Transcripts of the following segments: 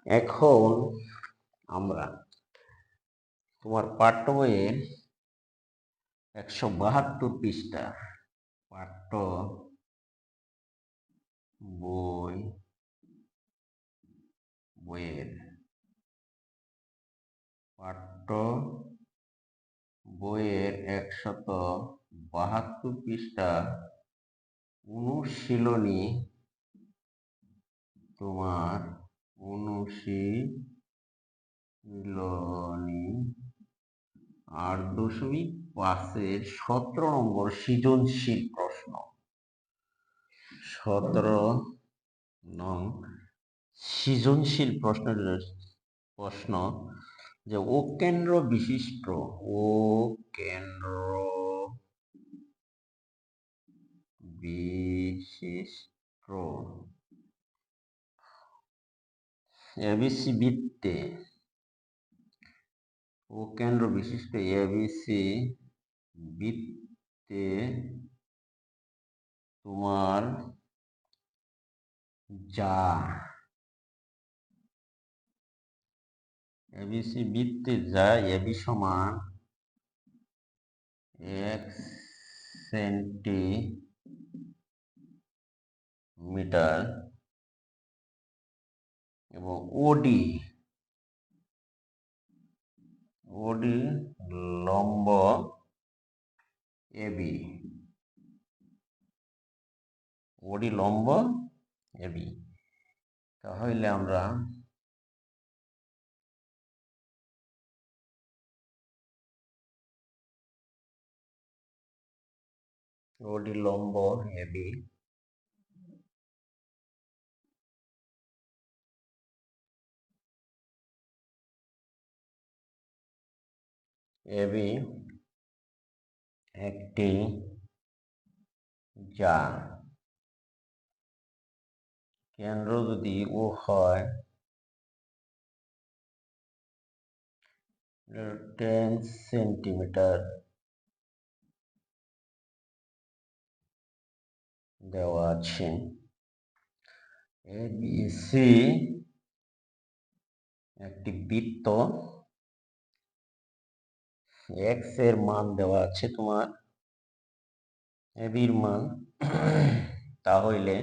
এখন আমরা তোমার পাঠ্য বইয়ের 172 পৃষ্ঠা পাঠ্য বই বইয়ের পাঠ্য বইয়ের 172 পৃষ্ঠা অনুশীলনী তোমার অনুশীলনী 8.5-এর 17 নম্বর সৃজনশীল প্রশ্ন। 17 নং সৃজনশীল প্রশ্ন যে ও কেন্দ্র বিশিষ্ট এবিসি বৃত্তে কেন্দ্র বিশিষ্ট এবিসি বৃত্তে তোমার যা এবিসি বৃত্তে যা এবি সমান 1 সেন্টিমিটার এবং ওডি লম্ব এবি তাহলে আমরা ওডি লম্ব এবি একটি যা কেন্দ্র যদি ও হয় 10 সেন্টিমিটার দেওয়া আছে। এবিসি একটি বৃত্ত, এক্স এর মান দেওয়া আছে তোমার এবির মান। তাহলে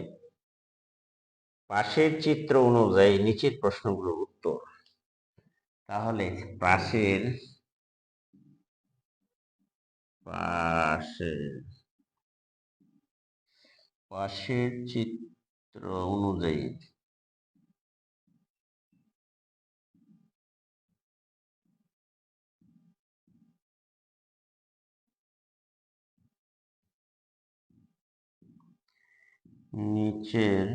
পাশের চিত্র অনুযায়ী নিচের প্রশ্নগুলোর উত্তর। তাহলে পাশের চিত্র অনুযায়ী নিচের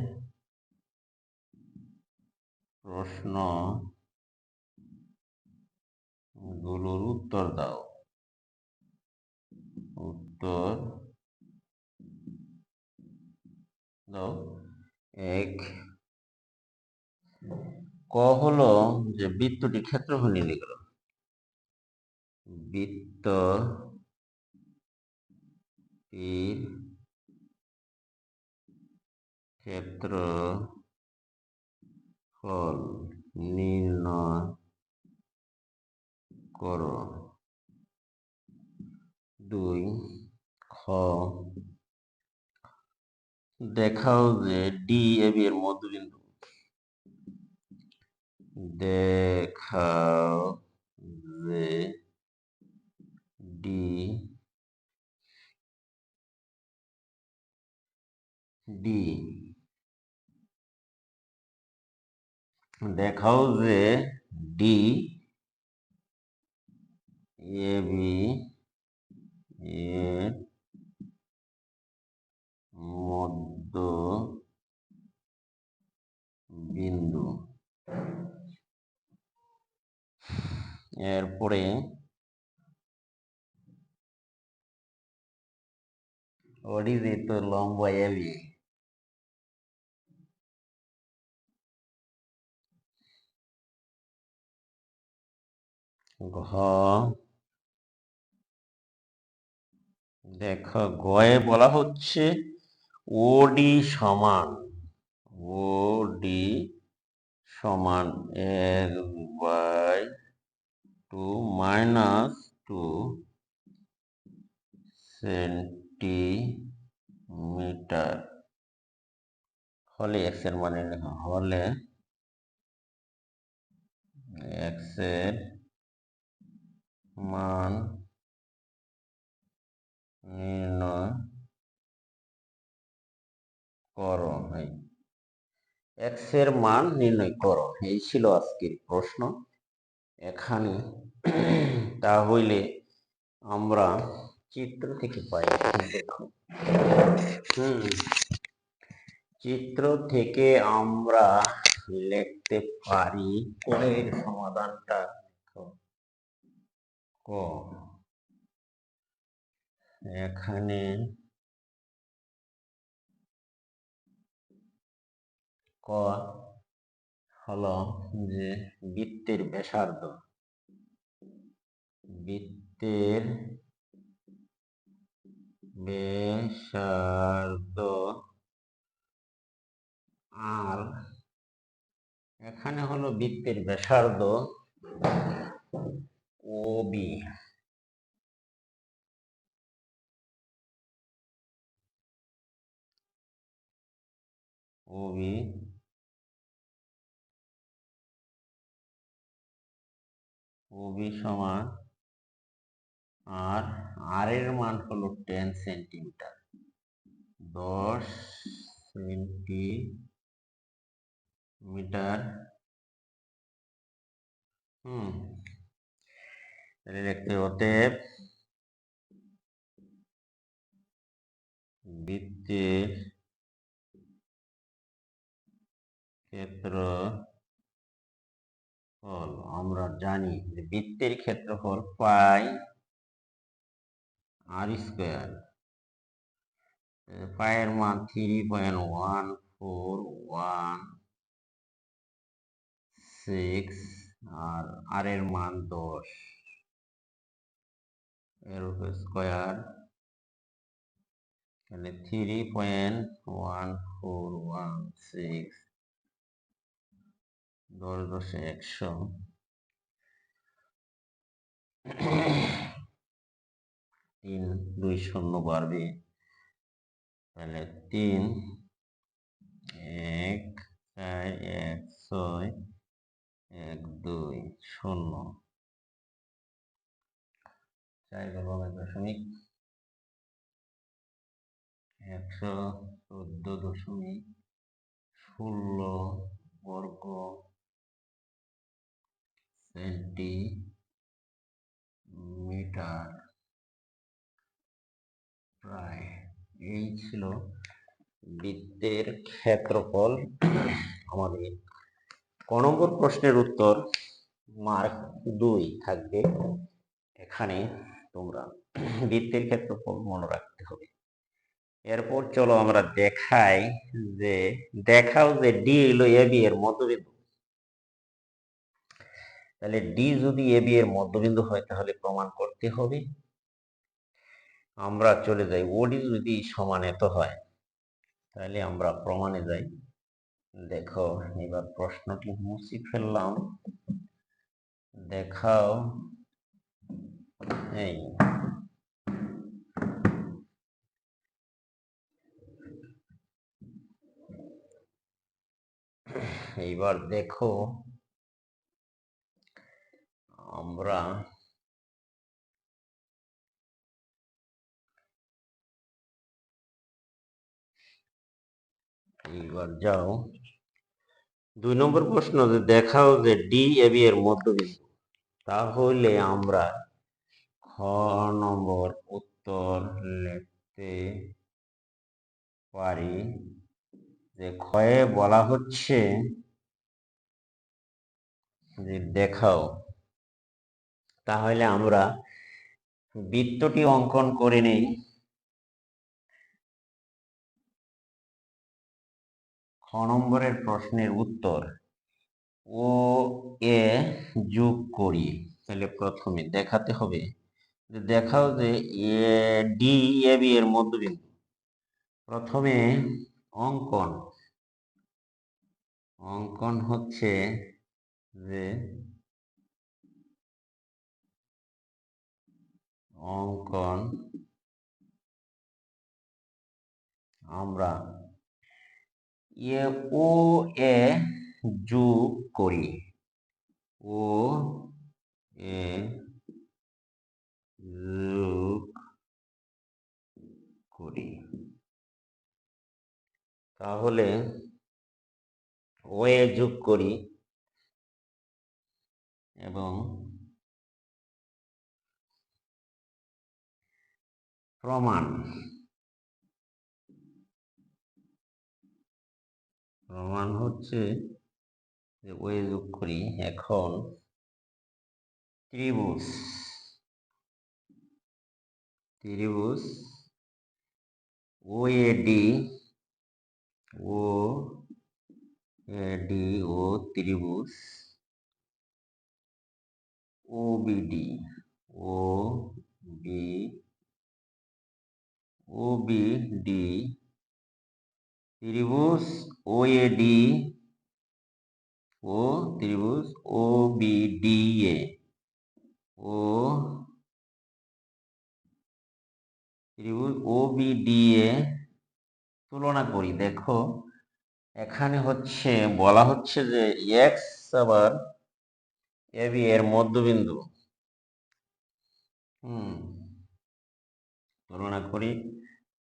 প্রশ্নগুলোর উত্তর দাও। এক, ক হলো যে বৃত্তটি ক্ষেত্রফল নির্ণয় করো। বৃত্তটির ক্ষেত্রফল নির্ণয় করো। 2, খ দেখাও যে ডি এবি এর মধ্যবিন্দু। দেখাও যে ডি এবি এর মধ্য বিন্দু। এরপরে অরিজিত লম্ব এবি। ঘ দেখো গয়ে বলা হচ্ছে ওডি সমান সমান x/2 -2 সেন্টিমিটার হলে x এর মান নির্ণয় হলে x এর মান নির্ণয় করো। x এর মান নির্ণয় করো, এই ছিল আজকের প্রশ্ন। এখানে তাহলে আমরা চিত্র থেকে পাই, দেখো চিত্র থেকে আমরা লিখতে পারি এর সমাধানটা ক। এখানে ক হলো যে বৃত্তের ব্যাসার্ধ, বৃত্তের ব্যাসার্ধ আর এখানে হলো বৃত্তের ব্যাসার্ধ ওবি, ওবি ওবি সমান আর এর মান হলো 10 সেন্টিমিটার, 10 সেন্টিমিটার। লিখতে অতএব বৃত্তের ক্ষেত্রফল, আমরা জানি যে বৃত্তের ক্ষেত্রফল পাই r², পায়ের মান 3.1416 আর এর মান 10, এর স্কয়ার, তাহলে 3.1416 10 × 100, 3 2 শূন্য বাড়বে, তাহলে 3 1 4 1 6 1 2 0, 4.114.16 বর্গ সেন্টিমিটার প্রায়। এই ছিল বৃত্তের ক্ষেত্রফল। আমাদের ক নম্বর প্রশ্নের উত্তর মার্ক 2 থাকবে। এখানে তোমরা বৃত্তের ক্ষেত্রফল মনে রাখতে হবে। এরপর চলো আমরা দেখাও যে ডি হলো এবি এর মধ্যবিন্দু। তাহলে ডি যদি এবি এর মধ্যবিন্দু হয় তাহলে প্রমাণ করতে হবে। আমরা চলে যাই, ওডি যদি সমান এত হয় তাহলে আমরা প্রমাণে যাই। দেখো এবার প্রশ্নটি মুছে ফেললাম, দেখাও এই এইবার দেখো আমরা এইবার যাও 2 নম্বর প্রশ্ন, যে দেখাও যে ডি এবি এর মধ্যবিন্দু। তাহলে আমরা খ নম্বর উত্তর লিখতে পারি যে ক্ষয়ে বলা হচ্ছে যে দেখাও। তাহলে আমরা বৃত্তটি অঙ্কন করে নেই। খ নম্বরের প্রশ্নের উত্তর ও এ যোগ করি। তাহলে প্রথমে দেখাতে হবে যে দেখাও যে ডি এবি এর মধ্যবিন্দু। প্রথমে অঙ্কন অঙ্কন হচ্ছে যে অঙ্কন আমরা ও এ যোগ করি, ও এ যোগ করি, তাহলে ও এ যোগ করি এবং প্রমাণ হচ্ছে যে ও এ যোগ করি। এখন ত্রিভুজ ও এ ডি ও ত্রিভুজ ও বি ডি ত্রিভুজ ও এ ডি ও ত্রিভুজ ও বি ডি এ ও ত্রিভুজ ও বি ডি এ তুলনা করি। দেখো এখানে বলা হচ্ছে যে এক্স আবার এ বি এর মধ্যবিন্দু তুলনা করি।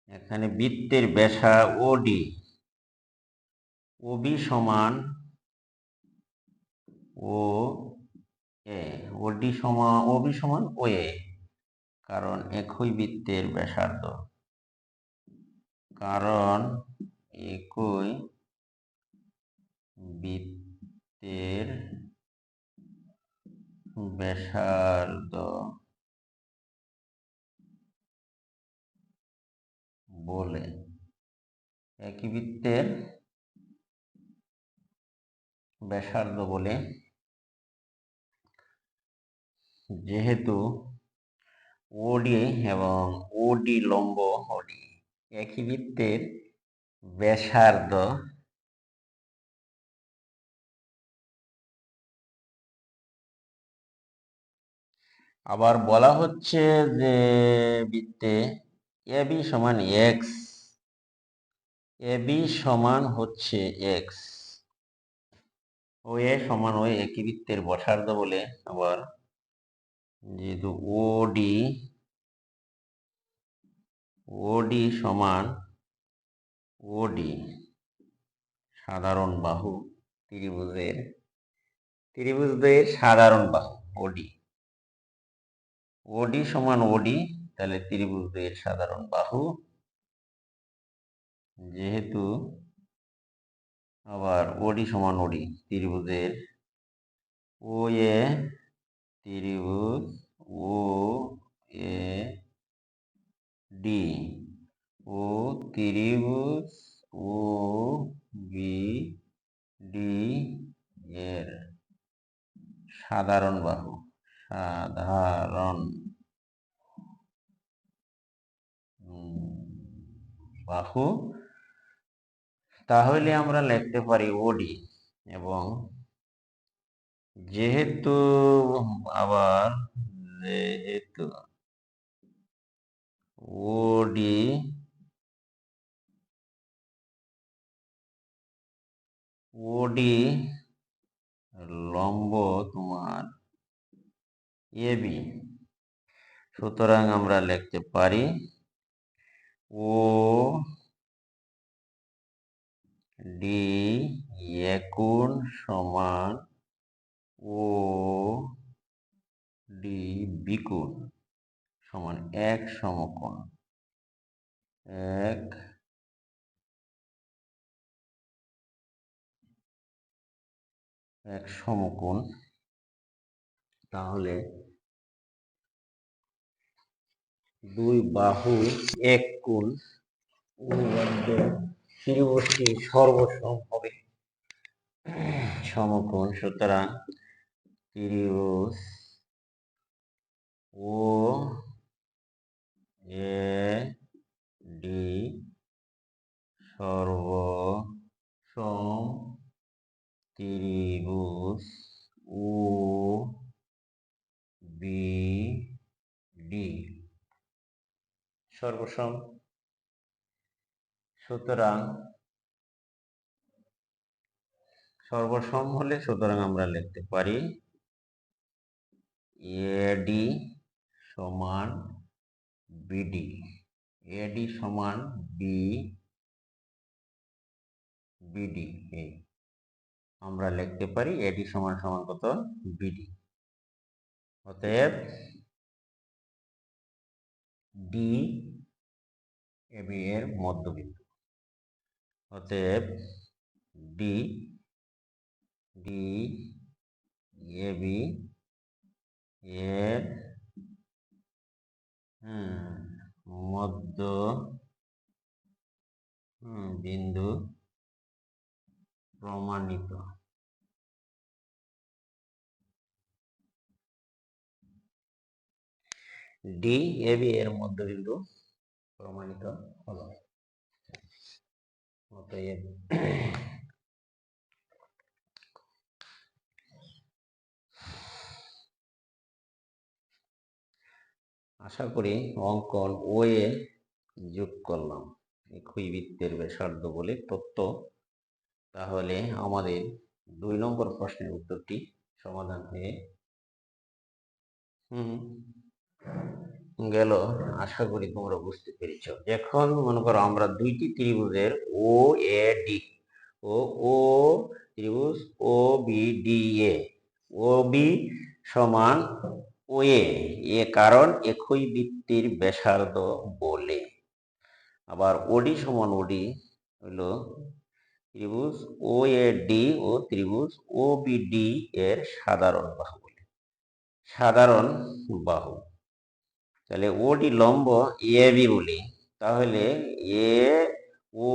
এখানে বৃত্তের ব্যাসা ওডি, ওবি সমান ও এ, ওবি সমান ও এ, কারণ একই বৃত্তের ব্যাসার্ধ, কারণ একই বৃত্তের ব্যাসার্ধ বলে, একই বৃত্তের ব্যাসার্ধ বলে যেহেতু ওডি এবং ওডি লম্ব ওডি একই বৃত্তের ব্যাসার্ধ, আবার বলা হচ্ছে যে বৃত্তে এবি সমান এক্স, এবি সমান হচ্ছে এক্স, ও এ সমান ওই একই বৃত্তের ব্যাসার্ধ বলে, আবার যেহেতু ওডি সমান ওডি সাধারণ বাহু ত্রিভুজের সাধারণ বাহু ওডি সমান ওডি, তাহলে ত্রিভুজের সাধারণ বাহু, যেহেতু আবার ওডি সমান ওডি ত্রিভুজের ও এ ত্রিভুজ ও এ ডি ও ত্রিভুজ ও বি ডি এর সাধারণ বাহু, তাহলে আমরা লিখতে পারি ওডি। এবং যেহেতু ওডি লম্ব তোমার এবি, সুতরাং আমরা লিখতে পারি ও ডি কোণ সমান ও ডি বিকোণ সমান এক সমকোণ, এক সমকোণ। তাহলে দুই বাহু এক কোণ ত্রিভুজটি সর্বসম হবে সমকোণ, সুতরাং ত্রিভুজ ও এ ডি সর্বসম ত্রিভুজ ও বি ডি সর্বসম। সুতরাং সর্বসম হলে সুতরাং আমরা লিখতে পারি এডি সমান বিডি। এডি সমান বিডি এই আমরা লিখতে পারি এডি সমান সমান কত বিডি। অতএব ডি এবি এর মধ্যবিন্দু। অতএব ডি ডি এবি এর মধ্য বিন্দু প্রমাণিত। ডি এবি এর মধ্যবিন্দু প্রমাণিত হলো। অতএব আশা করি অঙ্কন ও এ যোগ করলাম একই বৃত্তের ব্যাসার্ধ বলে তথ্য। তাহলে আমাদের 2 নম্বর প্রশ্নের উত্তরটি সমাধান হয়ে গেল। আশা করি তোমরা বুঝতে পেরেছ। এখন মনে করো আমরা দুইটি ত্রিভুজের ও এ ডি ও ত্রিভুজ ও বি ডি এ ও বি সমান ও এ কারণ একই বৃত্তের ব্যাসার্ধ বলে। আবার ওডি সমান ওডি হলো ত্রিভুজ ও এ ডি ও ত্রিভুজ ও বি ডি এর সাধারণ বাহু বলে। সাধারণ বাহু তাহলে ওডি লম্ব এ বি বলি, তাহলে এ ও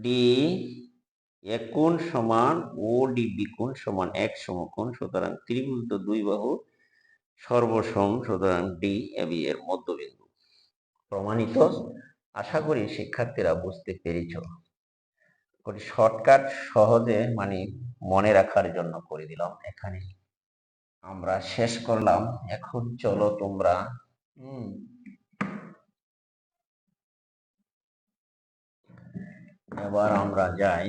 ডি এ কোণ সমান ও ডি বি কোণ সমান এক সমকোণ। সুতরাং ত্রিভুজ তো 2 বাহু সর্বসম। সুতরাং ডি এ বি এর মধ্যবিন্দু প্রমাণিত। আশা করি শিক্ষার্থীরা বুঝতে পেরেছ। শর্টকাট সহজে মনে রাখার জন্য করে দিলাম। এখানে আমরা শেষ করলাম। এখন চলো তোমরা এবার আমরা যাই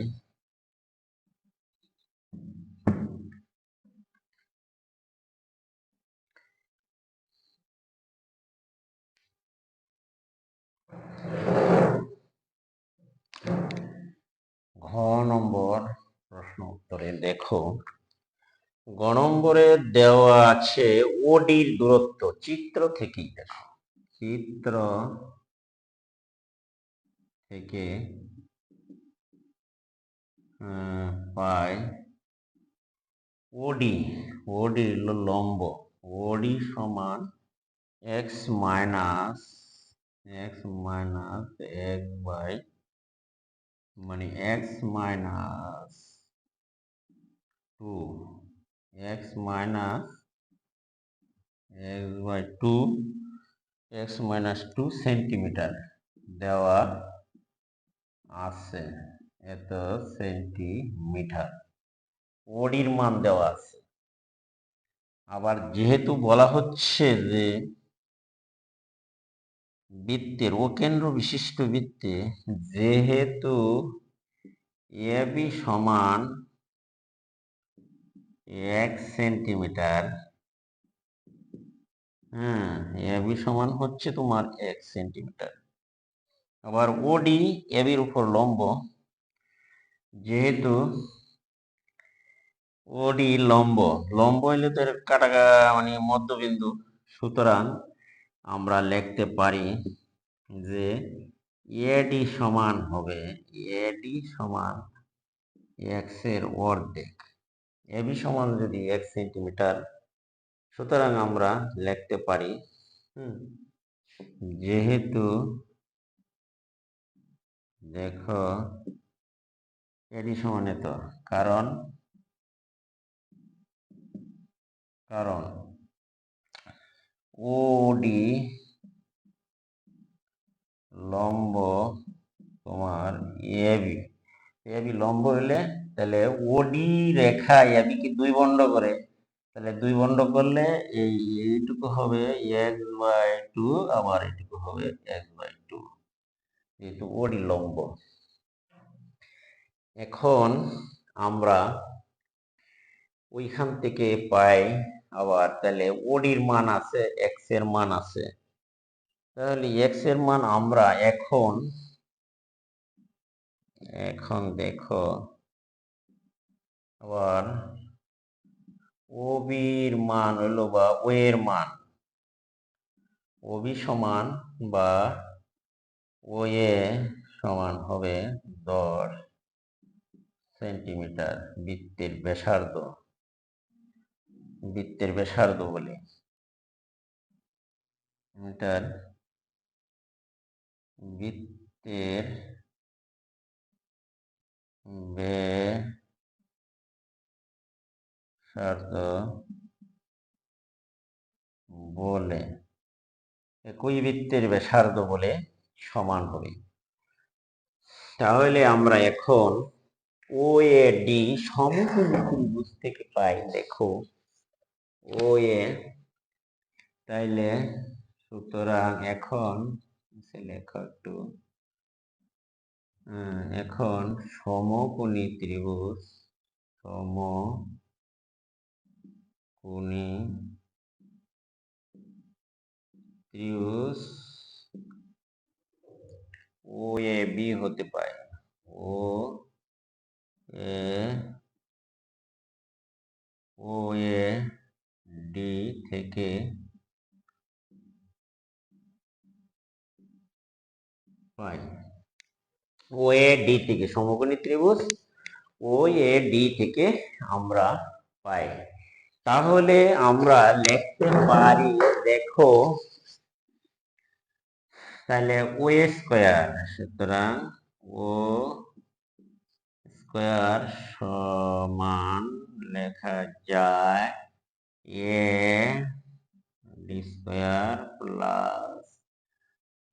ঘ নম্বর প্রশ্ন উত্তরে। দেখো গ নম্বরে দেওয়া আছে ওডির দূরত্ব চিত্র থেকেই। দেখো চিত্র থেকে পাই ওডি হলো লম্ব। ওডি সমান x minus 1 by x minus 2 x minus x by 2 x minus 2 centimetre দেওয়া আছে। এত সেন্টিমিটার ওডির মান দেওয়া আছে। আবার যেহেতু বলা হচ্ছে যে বৃত্তের ও কেন্দ্র বিশিষ্ট বৃত্তে যেহেতু এবি সমান 1 সেন্টিমিটার, এবি সমান হচ্ছে তোমার 1 সেন্টিমিটার। আবার ওডি এবির উপর লম্ব, যেহেতু ওডি লম্ব হইলে তো কাটা মধ্যবিন্দু। সুতরাং আমরা লিখতে পারি যে এডি সমান হবে এডি সমান এক্স এর অর্ধেক। এবি সমান যদি 1 সেন্টিমিটার, সুতরাং আমরা লিখতে পারি যেহেতু দেখো এডি সমান এত, কারণ ওডি লম্ব তোমার এবি লম্ব হলে তাহলে ওডি রেখা এবি কি 2 বন্ড করে, তাহলে 2 বন্ড করলে এইটুকু হবে x/2, আবার এইটুকু হবে x/2, যেহেতু ওডি লম্ব। এখন আমরা ওইখান থেকে পাই আবার, তাহলে ওডির মান আছে, এক্স এর মান আছে, তাহলে এক্স এর মান আমরা এখন দেখো আবার ওবির মান হলো, বা ও এর মান, ওবি সমান বা ও এ সমান হবে 10 সেন্টিমিটার বৃত্তের ব্যাসার্ধ বলে, মিটার বৃত্তের ব্যাসার্ধ বলে, একই বৃত্তের ব্যাসার্ধ বলে সমান হবে। তাহলে আমরা এখন ও এ ডি সমকোণী ত্রিভুজ থেকে পাই, দেখো ও এ, তাইলে সুতরাং এখন লেখা একটু, এখন সমকোণী ত্রিভুজ ও এ বি হতে পায়, ও এ ডি থেকে পাই, ও এ ডি থেকে সমকোণী ত্রিভুজ ও এ ডি থেকে আমরা পাই। তাহলে আমরা লিখতে পারি, দেখো তাহলে ও স্কয়ার, সুতরাং ও স্কয়ার সমান লেখা যায় এ ডি স্কয়ার প্লাস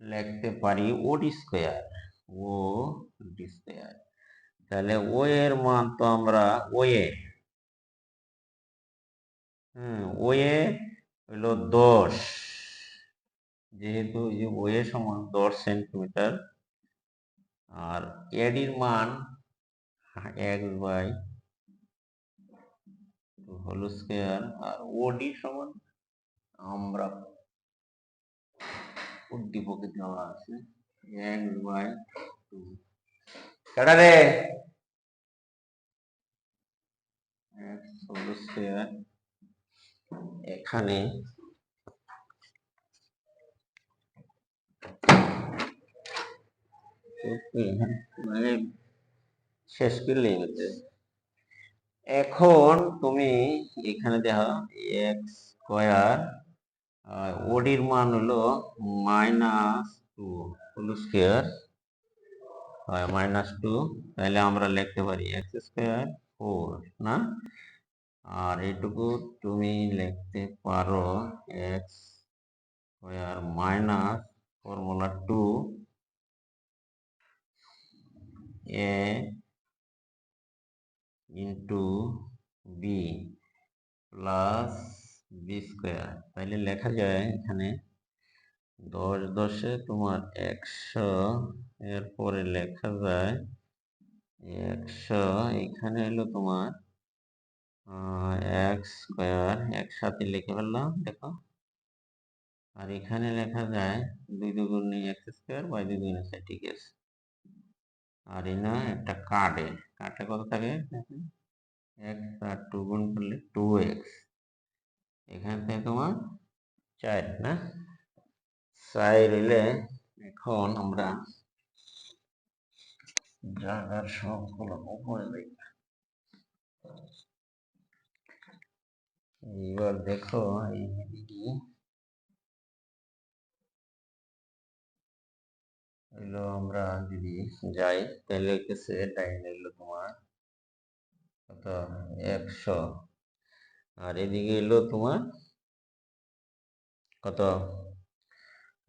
লিখতে পারি ও ডি স্কয়ার, তাহলে ও এর মান তো আমরা ও এ হলো 10, যেহেতু ও এ সমান 10 সেন্টিমিটার, আর এডির মান x/2 হোল স্কয়ার, আর ওডি সমান আমরা উদ্দীপকে দেওয়া আছে x/2। কেডা রে, x হোল স্কয়ার, এখানে শেষ করলে এখন তুমি এখানে দেখো এক্স স্কয়ার, ওডির মান হলো -2 হোল স্কয়ার, -2, তাহলে আমরা লিখতে পারি এক্স স্কয়ার 4 না, আর এইটুকু তুমি লিখতে পারো x square minus formula 2 a into b plus b square, তাহলে লেখা যায় এখানে 10 10 তোমার 100, এরপরে লেখা যায় 100, এখানে হলো তোমার এক্স স্কয়ার একসাথে লিখে ফেললাম, দেখো, আর এখানে লেখা যায় 2 2 এক্স স্কয়ার বাই 2 2 আছে, ঠিক আছে। আর এই না একটা কাটে কত থাকে, এক্স আর 2 গুণ করলে 2x, এখান থেকে তোমার 4 না, 4 হইলে এখন আমরা জায়গার সংকলন উপরে যাই। এবার দেখো এইদিকে হইলো, আমরা যদি যাই তাহলে হইতেছে ডাইনে হইলো তোমার কত 100, আর এদিকে হইলো তোমার কত,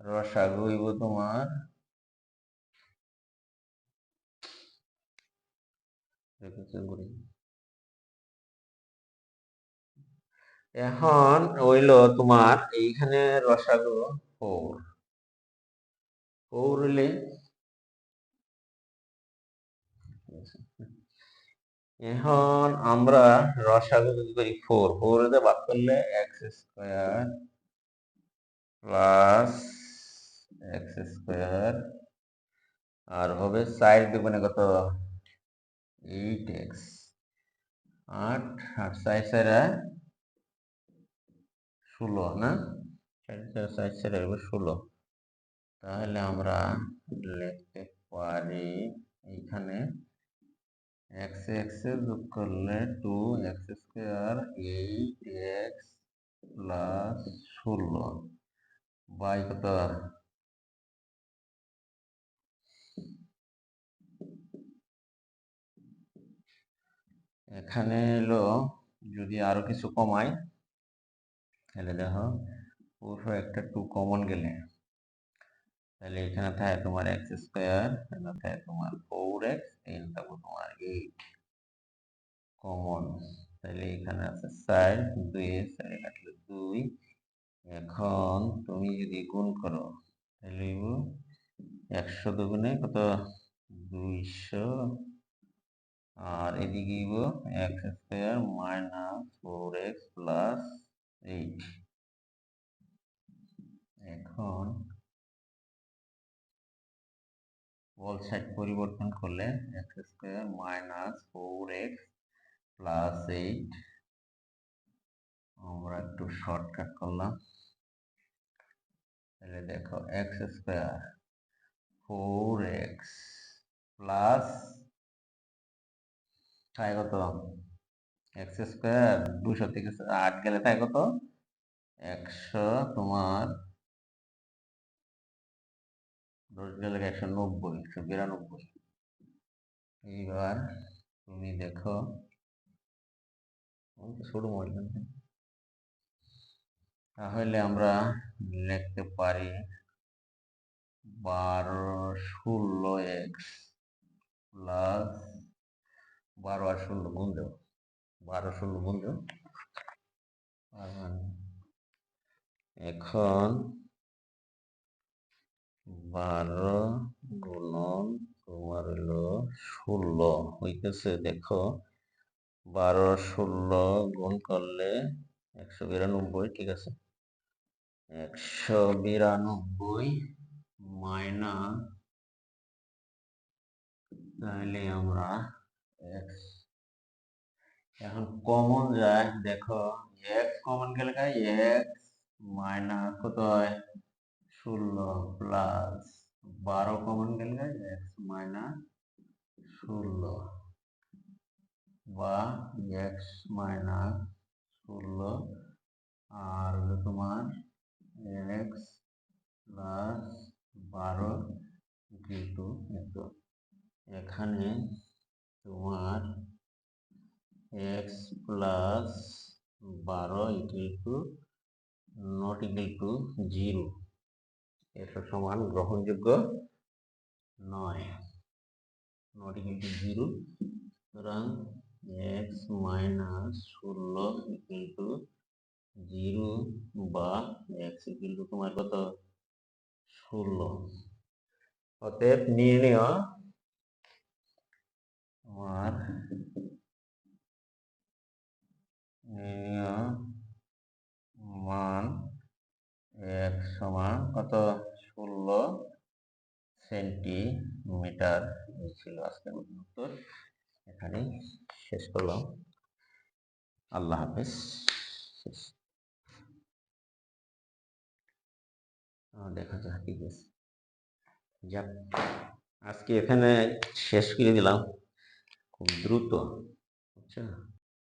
রসাগু হইব তোমার এখন হইলো তোমার এইখানে রসাগু 4 হইলে এখন আমরা রসাগু যদি করি 4 দিয়ে ভাগ করলে x square plus x square আর হবে 4 দুগুণে কত 8x 8 আর 4 16 না 4 4 হবে 16 তাহলে আমরা লিখতে পারি এইখানে এক্স এক্স যোগ করলে 2x square 8x plus 16 by কত এখানে এলো যদি আরো কিছু কমাই তাহলে দেখো পুরো একটা 2 কমন গেলে তাহলে এখানে থাকে তোমার এক্স স্কোয়ার এখানে থাকে তোমার 4x এখানে থাকবে তোমার 8 কমন তাহলে এখানে আছে 4 2 4 কাটলে 2 এখন তুমি যদি গুণ করো তাহলে 100 দুগুণে কত 200 আর এদিকে x square minus 4x plus 8 এখন বল সাইড পরিবর্তন করলে x square minus 4x plus 8 আমরা একটু শর্টকাট করলাম তাহলে দেখো এক্স স্কোয়ার 4x প্লাস তাই কত এক্স স্কোয়ার 200 থেকে 8 গেলে তাই কত 100 তোমার 10 গেলে 190 192 এইবার তুমি দেখো শুরু তাহলে আমরা লিখতে পারি 12 16x প্লাস 12 আর 16 গুণ দেব 12 16 গুণ দেব এখন 12 গুণন তোমার হলো 16 হইতেছে দেখো 12 16 গুণ করলে 192 ঠিক আছে 192 মাইনাস তাহলে আমরা এক্স এখন কমন যায় দেখো এক্স কমন গেলে এক্স মাইনাস কত হয় 16 প্লাস 12 কমন গেলে এক্স মাইনাস 16 বা এক্স মাইনাস 16 আর হলো তোমার এক্স প্লাস 12 কিন্তু এখানে তোমার x plus 12 equal to not equal to 0 এটা সমান গ্রহণযোগ্য নয় নট ইকুয়াল টু 0 সুতরাং x মাইনাস 16 ইকুয়াল টু 0 বা x ইকুয়াল টু তোমার কত 16 অতএব নির্ণয় তোমার মান x সমান কত 16 সেন্টিমিটার ছিল আজকের উত্তর এখানে শেষ করলাম আল্লাহ হাফেজ দেখা যাক ঠিক আছে যাক আজকে এখানে শেষ করে দিলাম খুব দ্রুত আচ্ছা